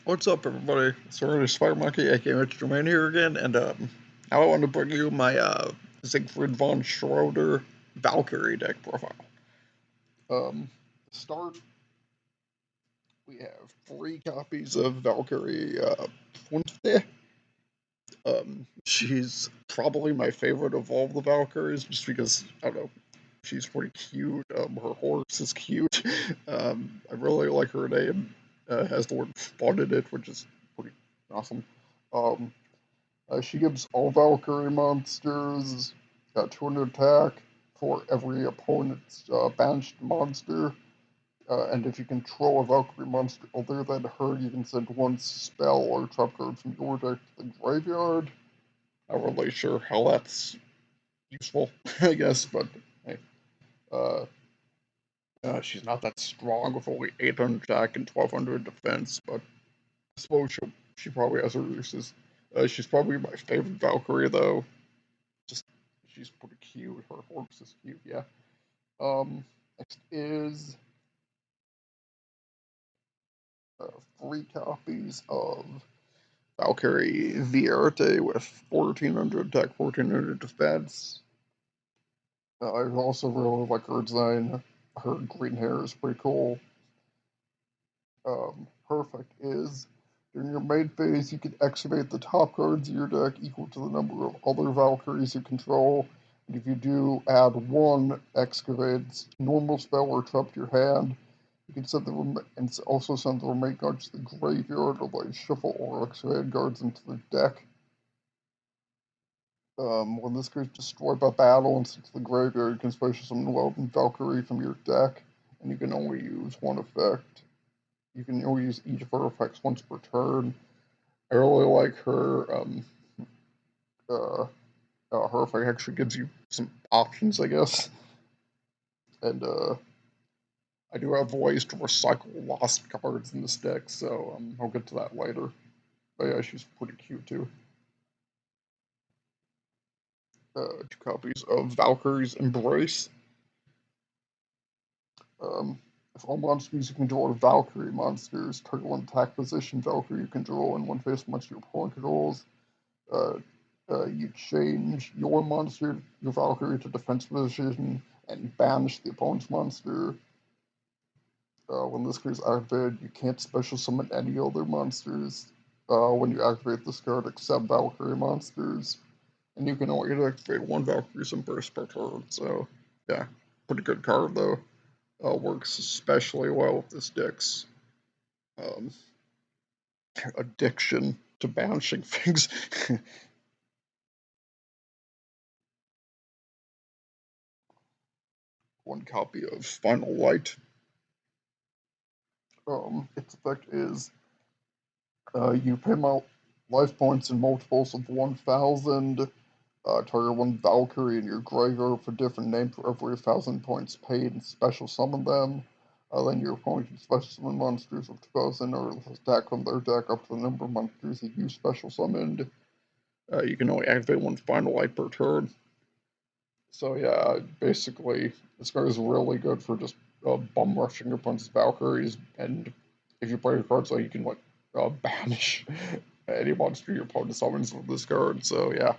What's up, everybody? Sorry, Spider Monkey, aka Mr. Germain here again, and now I want to bring you my Siegfried von Schroeder Valkyrie deck profile. To start, we have 3 copies of Valkyrie Funste. She's probably my favorite of all the Valkyries, just because I don't know, she's pretty cute. Her horse is cute. I really like her name. Has the word fun in it, which is pretty awesome. Um, she gives all Valkyrie monsters 200 attack for every opponent's banished monster. And if you control a Valkyrie monster other than her, you can send one spell or trap card from your deck to the graveyard. Not really sure how that's useful, I guess, but hey. Uh, she's not that strong with only 800 attack and 1200 defense, but I suppose she probably has her uses. She's probably my favorite Valkyrie, though. Just, she's pretty cute. Her horse is cute, yeah. Next is 3 copies of Valkyrie Vierte with 1400 attack, 1400 defense. I also really like her design. Her green hair is pretty cool. Perfect is during your main phase, you can activate the top cards of your deck equal to the number of other Valkyries you control. And if you do, add 1 excavates normal spell or trap to your hand. You can send and also send the remaining cards to the graveyard or like shuffle or excavated cards into the deck. When this gets destroyed by battle and sent to the graveyard, you can special summon Weldon Valkyrie from your deck, and you can only use 1 effect. You can only use each of her effects once per turn. I really like her. Her effect actually gives you some options, I guess. And I do have ways to recycle lost cards in this deck, so I'll get to that later. But yeah, she's pretty cute too. 2 copies of Valkyrie's Embrace. If all monsters you control are Valkyrie monsters, target 1 attack position Valkyrie you control and 1 face monster your opponent controls. You change your monster, your Valkyrie, to defense position and banish the opponent's monster. When this card is activated, you can't special summon any other monsters when you activate this card except Valkyrie monsters. And you can only activate 1 Valkyrie's Embrace per turn, so yeah, pretty good card though. Works especially well with this deck's um, addiction to banishing things. 1 copy of Final Light. Its effect is you pay life points in multiples of 1,000. Target 1 Valkyrie in your graveyard for different name for every 1,000 points paid and special summon them. Then your opponent can special summon monsters of 2,000 or less attack from their deck up to the number of monsters that you special summoned. You can only activate 1 Final Light per turn. So yeah, basically, this card is really good for just bum rushing your opponent's Valkyries, and if you play your card so you can like banish any monster your opponent summons with this card. So yeah,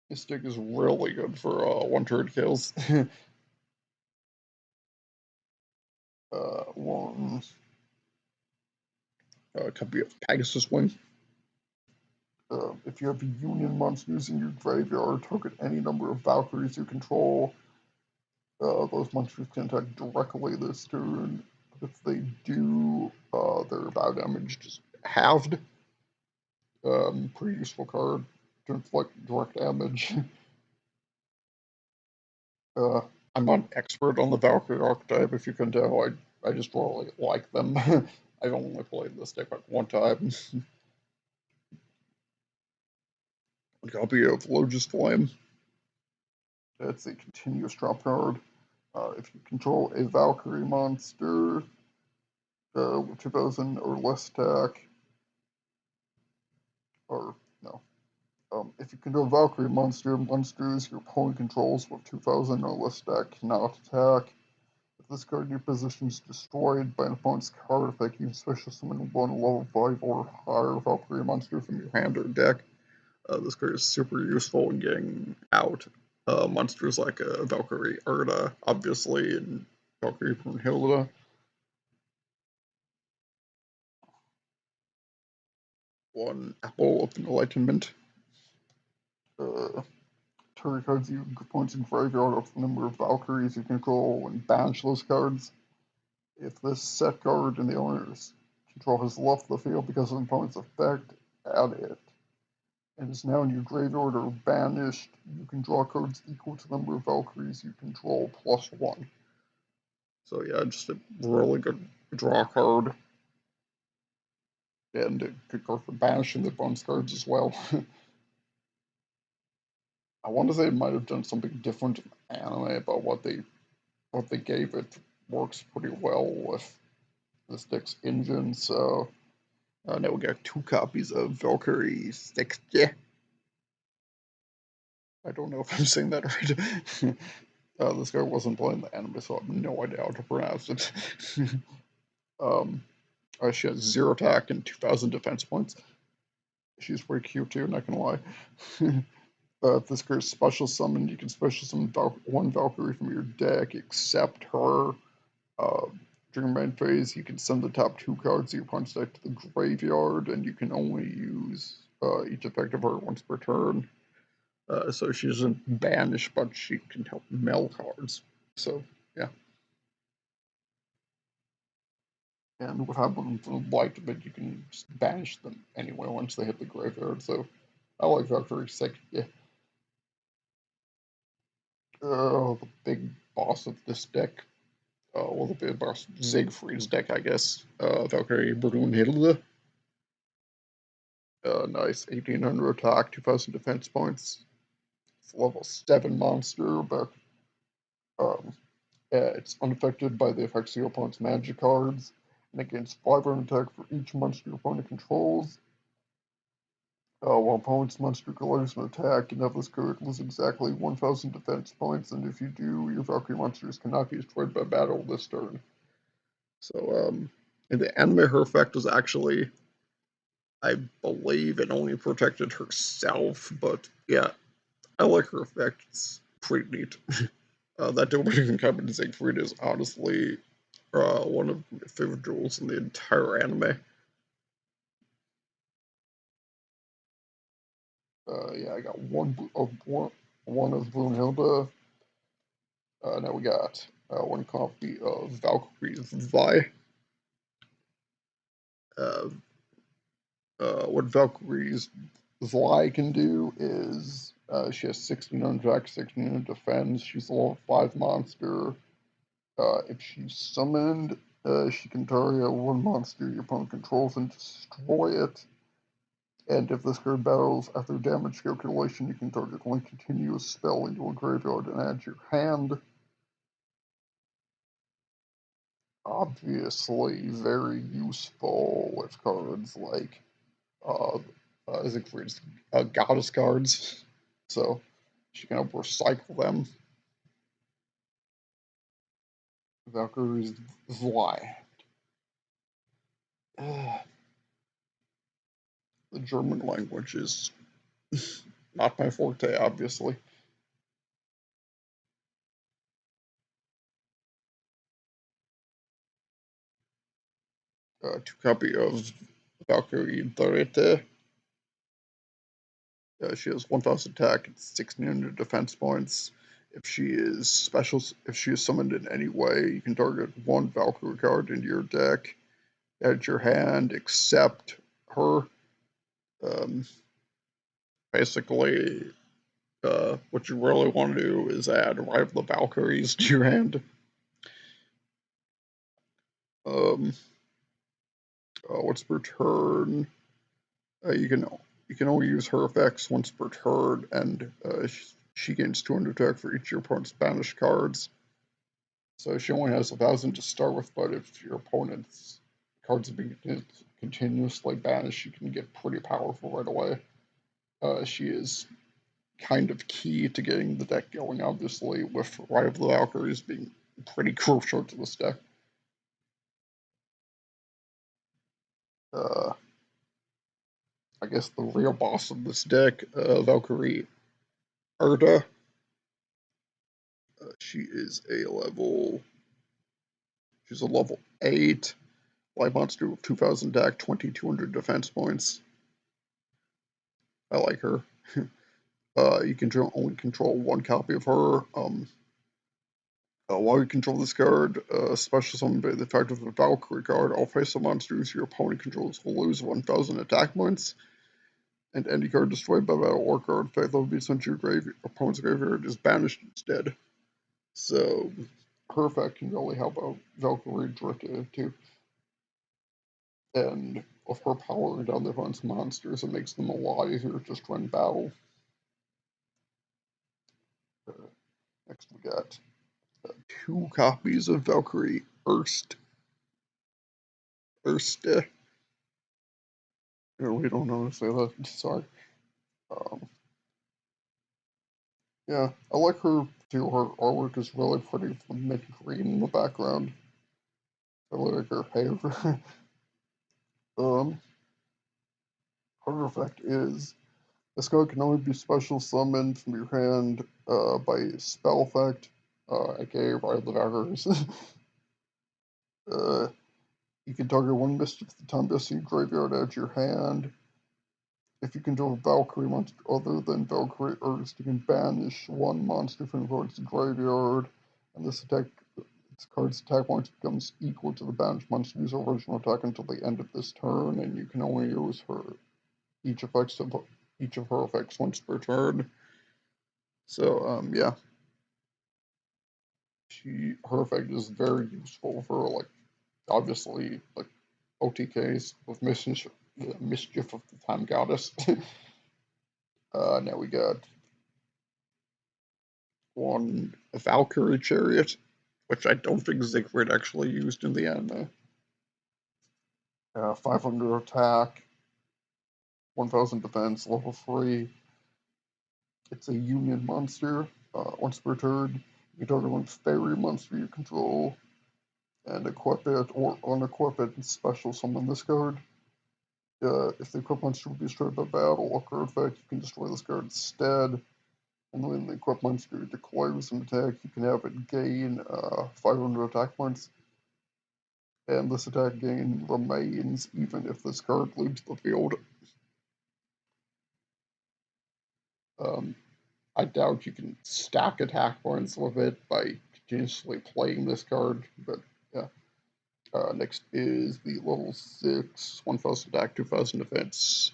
this deck is really good for 1-turn kills. 1 copy of Pegasus Wing. If you have Union monsters in your graveyard, target any number of Valkyries you control. Those monsters can attack directly this turn. If they do, their bow damage is halved. Pretty useful card to inflict direct damage. I'm not an expert on the Valkyrie archetype, if you can tell. I just really like them. I've only played this deck like 1 time. 1 copy of Logis Flame. It's a continuous drop card. If you control a Valkyrie monster with 2,000 or less attack, or no, if you control a Valkyrie monster, monsters your opponent controls with 2,000 or less attack cannot attack. If this card in your position is destroyed by an opponent's card effect, you can special summon one level 5 or higher Valkyrie monster from your hand or deck. This card is super useful in getting out monsters like Valkyrie Erda, obviously, and Valkyrie Brunhilde. One Apple of Enlightenment. Target cards you opponents in graveyard of the number of Valkyries you control and banish those cards. If this set card in the owner's control has left the field because of the opponent's effect, add it. And is now in your graveyard or banished, you can draw cards equal to the number of Valkyries you control +1. So yeah, just a really good draw card. And a good card for banishing the opponent's cards as well. I want to say it might have done something different in anime, but what they gave it works pretty well with this deck's engine. So now we got 2 copies of Valkyrie 60. I don't know if I'm saying that right. This guy wasn't playing the anime, so I have no idea how to pronounce it. She has 0 attack and 2,000 defense points. She's pretty cute too, not gonna lie. If this card is special summoned, you can special summon one Valkyrie from your deck, except her. During main phase, you can send the top 2 cards of your opponent's deck to the graveyard, and you can only use each effect of her once per turn. So she isn't banished, but she can help mill cards. So, yeah. And with Hybrid Light, but you can just banish them anyway once they hit the graveyard. So, I like Valkyrie 6. Yeah. The big boss of this deck. Well, the big boss, Siegfried's deck, I guess. Valkyrie Brunhilde. Nice 1800 attack, 2000 defense points. It's a level 7 monster, but it's unaffected by the effects of your opponent's magic cards, and it gains 500 attack for each monster your opponent controls. While opponent's monster delivers an attack, and have this card lose exactly 1000 defense points, and if you do, your Valkyrie monsters cannot be destroyed by battle this turn. So, in the anime, her effect was actually, I believe, it only protected herself, but yeah, I like her effect. It's pretty neat. That Doberman Cabin Siegfried is honestly one of my favorite duels in the entire anime. Yeah, I got one of Brunhilde. Now we got one copy of Valkyrie's Vi. What Valkyrie's Vi can do is she has 1600 attack, 1600 defense. She's a level 5 monster. If she's summoned, she can target one monster your opponent controls and destroy it. And if this card battles after damage calculation, you can target one continuous spell in your graveyard and add to your hand. Obviously, very useful with cards like Siegfried's Goddess cards. So she can help recycle them. Valkyrie's Vi. The German language is not my forte, obviously. To copy of Valkyrie Dorite. She has 1000 attack and 1600 defense points. If she is summoned in any way, you can target one Valkyrie card into your deck, add to your hand, except her. Basically, what you really want to do is add Rival the Valkyries to your hand. Once per turn, you can only use her effects once per turn, and she gains 200 attack for each of your opponent's banished cards. So she only has 1000 to start with, but if your opponent's cards are being continuously banished, she can get pretty powerful right away. She is kind of key to getting the deck going, obviously, with Rival the Valkyries being pretty crucial to this deck. I guess the real boss of this deck, Valkyrie Erda. She's a level 8 light monster with 2000 deck, 2200 defense points. I like her. You can only control one copy of her. While you control this card, special summon by the effect of the Valkyrie card, all face-up monsters your opponent controls will lose 1000 attack points, and any card destroyed by battle or card effect that will be sent to your opponent's graveyard is banished instead. So, her effect can really help out Valkyrie directly too. And with her powering down the opponent's monsters, it makes them a lot easier to just run battle. Next we got 2 copies of Valkyrie Erste. We don't know how to say that, sorry. Yeah, I like her too. Her artwork is really pretty with the mint green in the background. I like her hair. Her effect is this card can only be special summoned from your hand by spell effect, aka Ride of the Daggers. You can target one mischief at the time best in your graveyard out of your hand. If you control a Valkyrie monster other than Valkyrie Earth, you can banish one monster from your opponent's graveyard, and this card's attack points becomes equal to the banished monster's original attack until the end of this turn, and you can only use each of her effects once per turn. So yeah, her effect is very useful for obviously OTKs with mischief of the Time Goddess. Now we got a Valkyrie Chariot, which I don't think Siegfried actually used in the anime. 500 attack, 1000 defense, level 3. It's a union monster. Once per turn, you target one fairy monster you control and equip it or unequip it and special summon this card. If the equipped monster will be destroyed by battle or card effect, you can destroy this card instead. And when the equipped monster declares an attack, you can have it gain 500 attack points. And this attack gain remains even if this card leaves the field. I doubt you can stack attack points with it by continuously playing this card, but yeah. Next is the level 6, 1000 attack, 2000 defense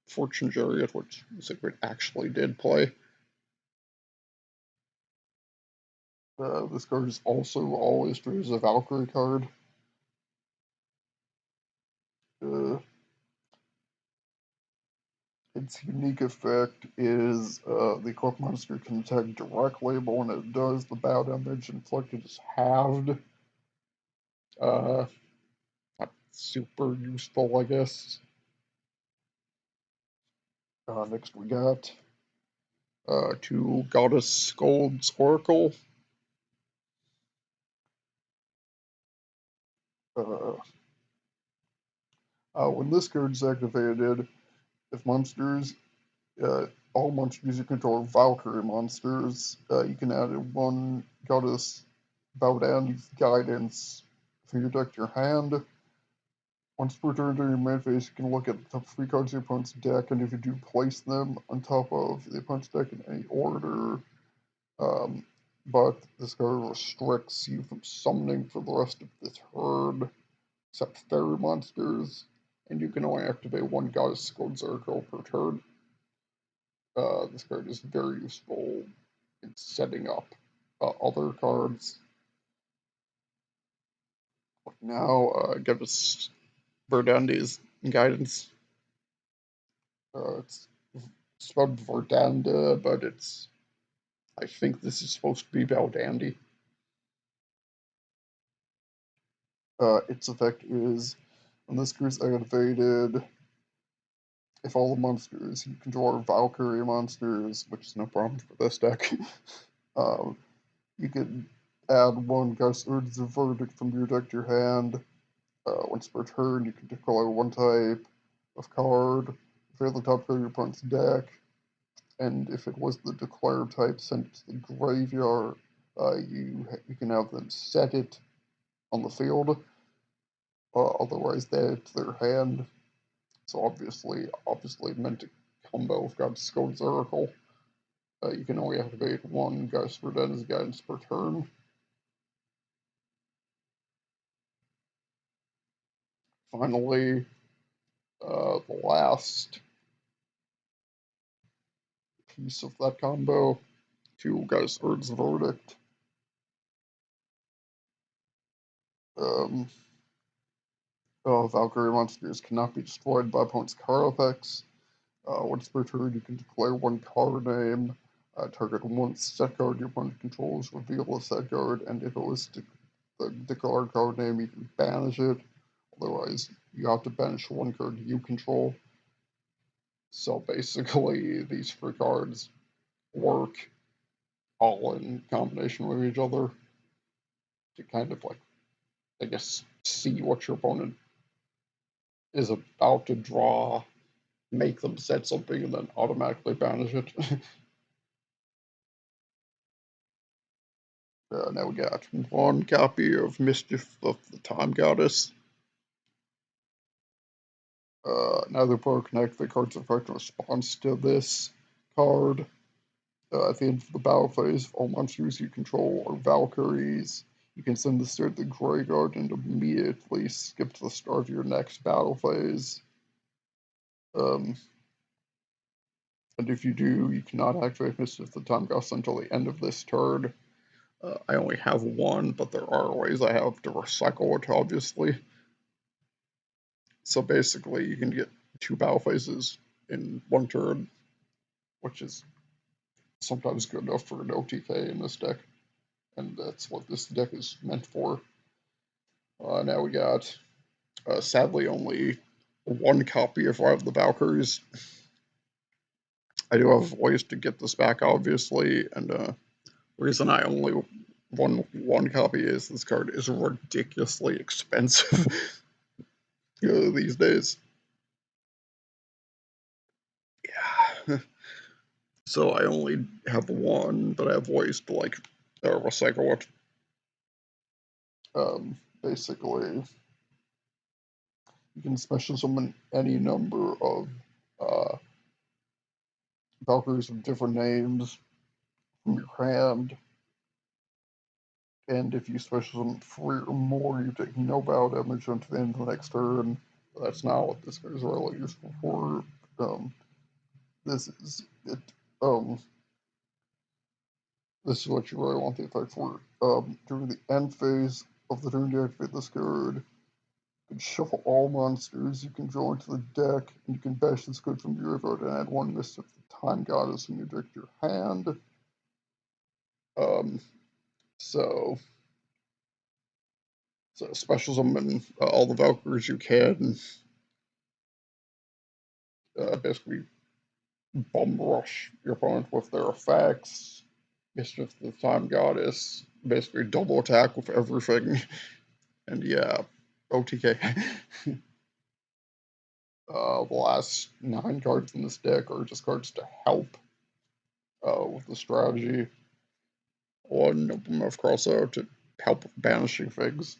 Fortune Chariot, which Sigrid actually did play. This card is also always treated as a Valkyrie card. Its unique effect is the equipped monster can attack directly, but when it does, the battle damage inflicted is halved. Not super useful, I guess. Next we got 2 Goddess Scold's Oracle. When this card is activated, if all monsters you control are Valkyrie monsters, you can add 1 Goddess Valdandi's Guidance from your deck to your hand. Once per turn during your main phase, you can look at the top 3 cards of your opponent's deck, and if you do, place them on top of the opponent's deck in any order. But this card restricts you from summoning for the rest of the turn, except fairy monsters, and you can only activate 1 Goddess Scold's Oracle per turn. This card is very useful in setting up other cards. Now, Goddess Verdundi's Guidance. It's spelled Verdanda, but I think this is supposed to be Valdandi. Its effect is, when this card is activated, if all the monsters you control are Valkyrie monsters, which is no problem for this deck, you can add one Gauss Urd's verdict from your deck to your hand. Once per turn, you can declare one type of card. If you're the top card of your opponent's deck, and if it was the declared type, send it to the graveyard. You can have them set it on the field. Otherwise, they add it to their hand. So obviously meant to combo with God's Scold's Oracle. You can only activate one Gauss Verden's Guidance per turn. Finally, the last piece of that combo, two Gauss Urd's Verdict. Valkyrie monsters cannot be destroyed by opponent's card effects. Once per turn, you can declare one card name, target one set card your opponent controls, reveal a set card, and if it was the declared card name, you can banish it. Otherwise, you have to banish one card you control. So basically, these three cards work all in combination with each other to kind of like, I guess, see what your opponent is about to draw, make them set something, and then automatically banish it. Now we got one copy of Mischief of the Time Goddess. Neither player can activate cards effect in response to this card. At the end of the battle phase, all monsters you control are Valkyries. You can send this to the graveyard and immediately skip to the start of your next battle phase. And if you do, you cannot activate Mischief of the Time Goddess until the end of this turn. I only have one, but there are ways I have to recycle it, obviously. So basically, you can get two battle phases in one turn, which is sometimes good enough for an OTK in this deck, and that's what this deck is meant for. Now we got, sadly, only one copy of Rise of the Valkyries. I do have ways to get this back, obviously, and the reason I only won one copy is this card is ridiculously expensive these days. Yeah. So I only have one, but I have ways to like recycle it. Basically, you can special summon any number of Valkyries with different names from your hand, and if you special summon 3 or more, you take no battle damage until the end of the next turn. That's not what this card is really useful for. This is it. This is what you really want the effect for. During the end phase of the turn, deactivate this card. You can shuffle all monsters you control into the deck, and you can bash this card from your graveyard and add one Mystic Time Goddess from your deck to your hand. So special summon all the Valkyries you can. Basically, bum rush your opponent with their effects. Mischief the Time Goddess. Basically, double attack with everything. And yeah, OTK. The last 9 cards in this deck are just cards to help with the strategy. One of them, of course, to help with banishing things.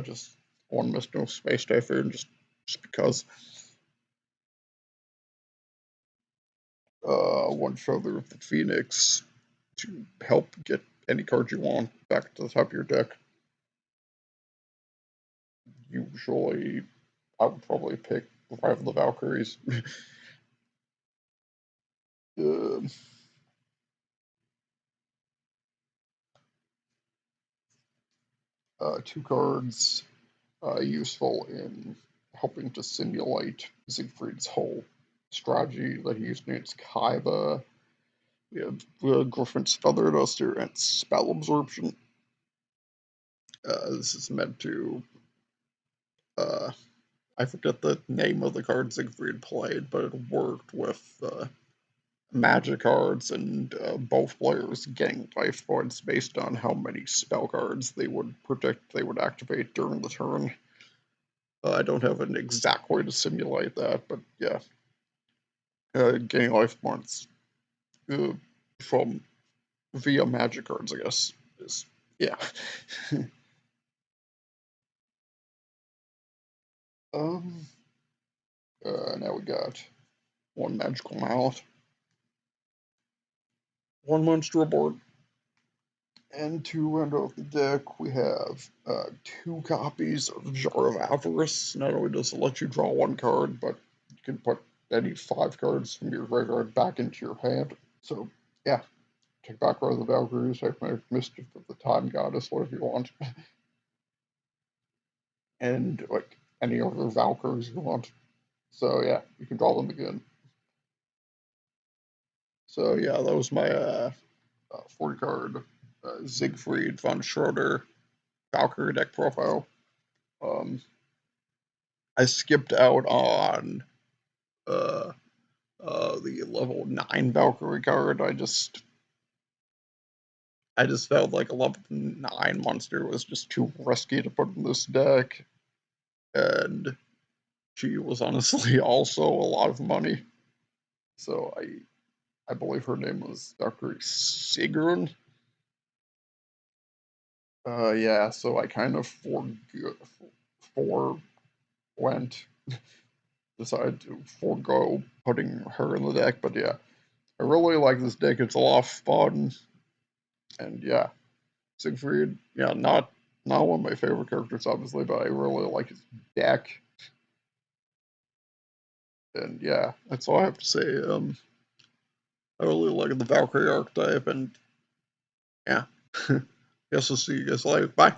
Just one Mystical Space Typhoon, just because. One Feather of the Phoenix to help get any card you want back to the top of your deck. Usually, I would probably pick 5 of the Valkyries. 2 cards useful in helping to simulate Siegfried's whole strategy that he used against Kaiba. We have Griffin's Feather Duster and Spell Absorption. This is meant to, I forget the name of the card Siegfried played, but it worked with magic cards and both players getting life points based on how many spell cards they would predict they would activate during the turn. I don't have an exact way to simulate that, but yeah, getting life points uh, from via magic cards, I guess, is yeah. um, now we got one magical mallet, one monster board, and to round off the deck, we have two copies of Jar of Avarice. Not only does it let you draw one card, but you can put any 5 cards from your graveyard back into your hand. So, yeah, take back one of the Valkyries, take my Mischief of the Time Goddess, whatever you want. And, like, any other Valkyries you want. So, yeah, you can draw them again. So, yeah, that was my 40 card Siegfried von Schroeder Valkyrie deck profile. Um, I skipped out on uh, the level 9 Valkyrie card. I just felt like a level 9 monster was just too risky to put in this deck, and she was honestly also a lot of money. So I believe her name was Dr. Sigrun. Yeah, so I kind of went decided to forego putting her in the deck, but yeah, I really like this deck. It's a lot of fun, and yeah, Siegfried, yeah, not one of my favorite characters, obviously, but I really like his deck, and yeah, that's all I have to say. I really like the Valkyrie archetype, and yeah, guess I'll see you guys later. Bye.